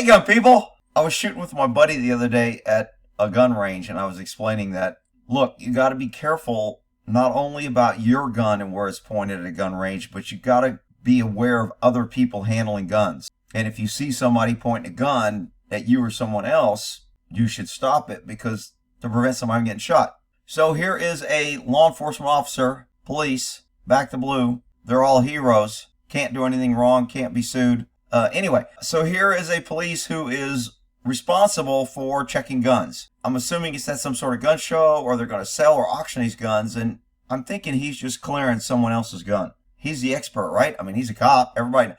Hey, gun people! I was shooting with my buddy the other day at a gun range, and I was explaining that, look, you got to be careful not only about your gun and where it's pointed at a gun range, but you got to be aware of other people handling guns. And if you see somebody pointing a gun at you or someone else, you should stop it because to prevent somebody from getting shot. So here is a law enforcement officer, police, back to blue. They're all heroes. Can't do anything wrong, can't be sued. Anyway, so here is a police who is responsible for checking guns. I'm assuming it's at some sort of gun show or they're going to sell or auction these guns, and I'm thinking he's just clearing someone else's gun. He's the expert, right? I mean, he's a cop. Everybody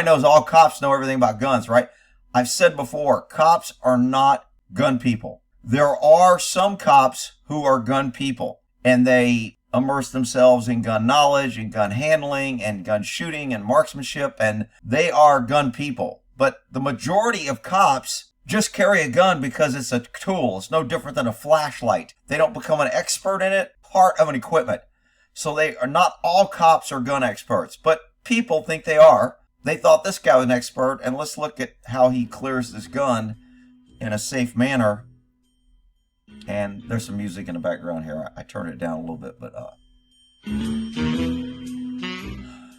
knows all cops know everything about guns, right? I've said before, cops are not gun people. There are some cops who are gun people, and they immerse themselves in gun knowledge and gun handling and gun shooting and marksmanship, and they are gun people. But the majority of cops just carry a gun because it's a tool. It's no different than a flashlight. They don't become an expert in it, part of an equipment. So they are not all cops are gun experts, but people think they are. They thought this guy was an expert, and let's look at how he clears this gun in a safe manner. And there's some music in the background here. I turned it down a little bit, but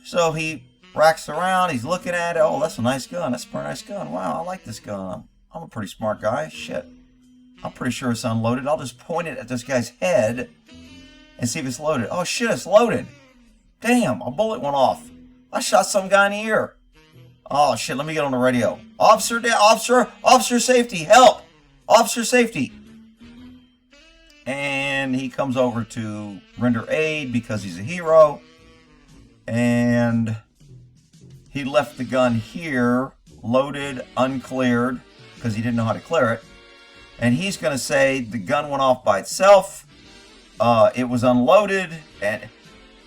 so he racks around. He's looking at it. Oh, that's a nice gun. That's a pretty nice gun. Wow, I like this gun. I'm a pretty smart guy. Shit, I'm pretty sure it's unloaded. I'll just point it at this guy's head and see if it's loaded. Oh shit, it's loaded. Damn, a bullet went off. I shot some guy in the ear. Oh shit, let me get on the radio. Officer safety, help! Officer safety. And he comes over to render aid because he's a hero. And he left the gun here, loaded, uncleared, because he didn't know how to clear it. And he's going to say the gun went off by itself. It was unloaded. And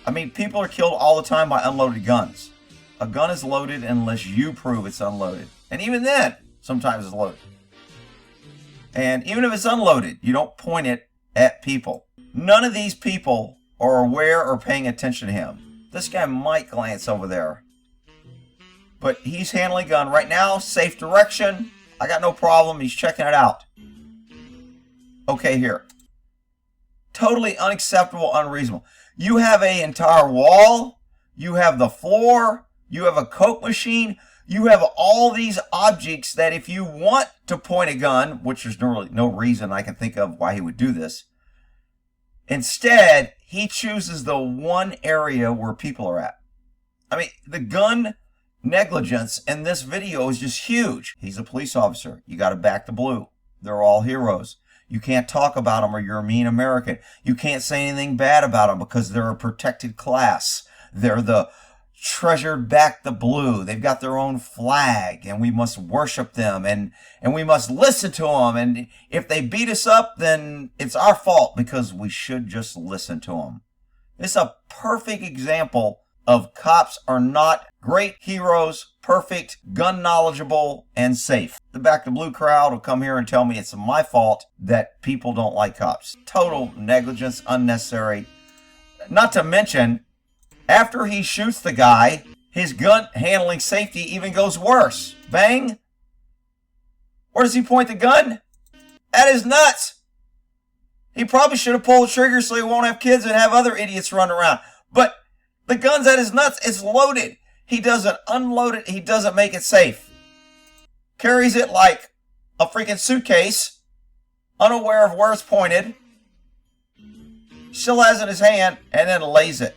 I mean, people are killed all the time by unloaded guns. A gun is loaded unless you prove it's unloaded. And even then, sometimes it's loaded. And even if it's unloaded, you don't point it at people. None of these people are aware or paying attention to him. This guy might glance over there. But he's handling a gun right now. Safe direction. I got no problem. He's checking it out. Okay, here. Totally unacceptable, unreasonable. You have an entire wall. You have the floor. You have a Coke machine. You have all these objects that if you want to point a gun, which there's no reason I can think of why he would do this, instead, he chooses the one area where people are at. I mean, the gun negligence in this video is just huge. He's a police officer. You got to back the blue. They're all heroes. You can't talk about them or you're a mean American. You can't say anything bad about them because they're a protected class. They're the treasured back the blue. They've got their own flag and we must worship them and we must listen to them. And if they beat us up, then it's our fault because we should just listen to them. It's a perfect example of cops are not great heroes, perfect, gun knowledgeable, and safe. The back the blue crowd will come here and tell me it's my fault that people don't like cops. Total negligence, unnecessary. Not to mention, after he shoots the guy, his gun handling safety even goes worse. Bang! Where does he point the gun? At his nuts! He probably should have pulled the trigger so he won't have kids and have other idiots run around. But the gun's at his nuts. It's loaded. He doesn't unload it. He doesn't make it safe. Carries it like a freaking suitcase, unaware of where it's pointed. Still has it in his hand and then lays it.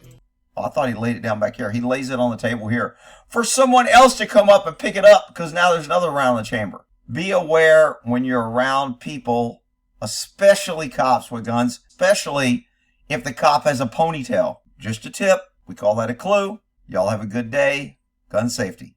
Oh, I thought he laid it down back here. He lays it on the table here for someone else to come up and pick it up because now there's another round in the chamber. Be aware when you're around people, especially cops with guns, especially if the cop has a ponytail. Just a tip. We call that a clue. Y'all have a good day. Gun safety.